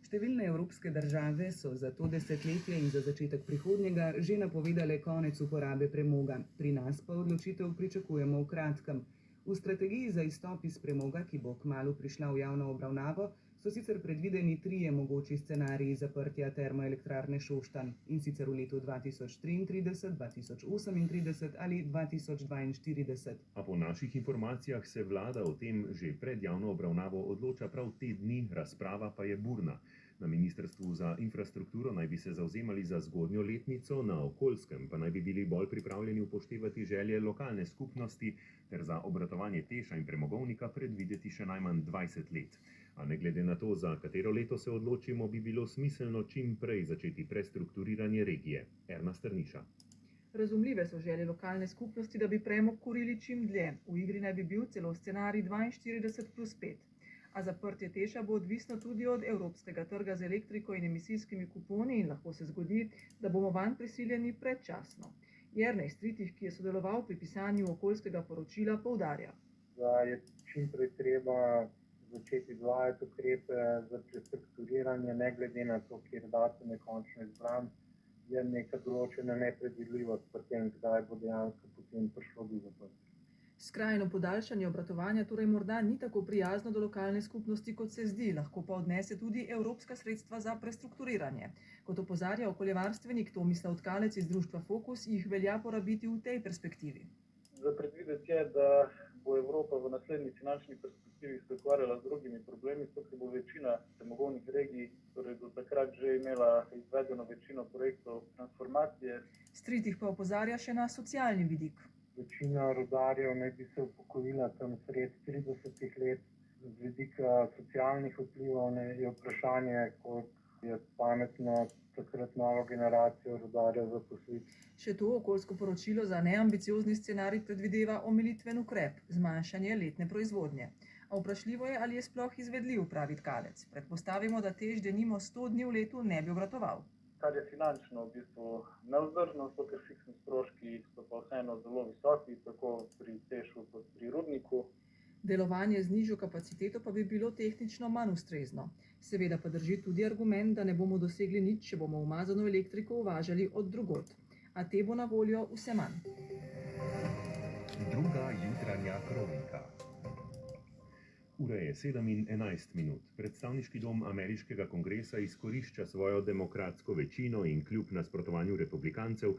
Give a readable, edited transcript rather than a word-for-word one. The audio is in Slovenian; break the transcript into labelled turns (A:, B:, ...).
A: Številne evropske države so za to desetletje in za začetek prihodnjega že napovedale konec uporabe premoga. Pri nas pa odločitev pričakujemo v kratkem. V strategiji za izstop iz premoga, ki bo kmalu prišla v javno obravnavo, so sicer predvideni trije mogoči scenariji zaprtja termoelektrarne Šoštanj, in sicer v letu 2033, 2038 ali 2042.
B: A po naših informacijah se vlada o tem že pred javno obravnavo odloča prav te dni, razprava pa je burna. Na Ministrstvu za infrastrukturo naj bi se zavzemali za zgodnjo letnico, na okoljskem pa naj bi bili bolj pripravljeni upoštevati želje lokalne skupnosti ter za obratovanje Teša in premogovnika predvideti še najmanj 20 let. A ne glede na to, za katero leto se odločimo, bi bilo smiselno čim prej začeti prestrukturiranje regije. Erna Strniša.
C: Razumljive so želje lokalne skupnosti, da bi premog kurili čim dlje. V igri naj bi bil celo scenarij 42+5. A zaprtje Teša bo odvisno tudi od evropskega trga z elektriko in emisijskimi kuponi in lahko se zgodi, da bomo vanj prisiljeni predčasno. Jernej Stritih, ki je sodeloval pri pisanju okoljskega poročila, poudarja,
D: da je čim prej treba začeti izvajati ukrepe za prestrukturiranje, ne glede na to, kjer datum je končno izbran, je neka določena nepredvidljivost pri tem, kdaj bo dejansko potem prišlo do zaprtja.
C: Skrajno podaljšanje obratovanja torej morda ni tako prijazno do lokalne skupnosti, kot se zdi, lahko pa odnese tudi evropska sredstva za prestrukturiranje. Kot opozarja okoljevarstvenik Tomislav Tkalec iz društva Fokus, jih velja porabiti v tej perspektivi.
E: Za predvideti je, da bo Evropa v naslednji finančni perspektivi se ukvarjala z drugimi problemi, zato bo večina premogovnih regij torej do takrat že imela izvedeno večino projektov transformacije.
C: Stritih pa opozarja še na socialni vidik.
D: Večina rudarjev naj bi se upokojila tam sred 30 let. Z vidika socialnih vplivov je vprašanje, koliko je pametno takrat novo generacijo rudarjev zaposliti.
C: Še to okoljsko poročilo za neambiciozni scenarij predvideva omilitven ukrep, zmanjšanje letne proizvodnje. A vprašljivo je, ali je sploh izvedljiv, pravi Tkalec. Predpostavimo, da Teš denimo 100 dni v letu ne bi obratoval.
E: Kar je finančno v bistvu nevzdržno, zato ker fiksni stroški so pa vseeno zelo visoki, tako pri Tešu kot pri rudniku.
C: Delovanje z nižjo kapaciteto pa bi bilo tehnično manj ustrezno. Seveda pa drži tudi argument, da ne bomo dosegli nič, če bomo umazano elektriko uvažali od drugod. A te bo na voljo vse manj.
B: Druga jutranja kronika. Ura je 7:11. Predstavniški dom ameriškega kongresa izkorišča svojo demokratsko večino in kljub nasprotovanju republikancev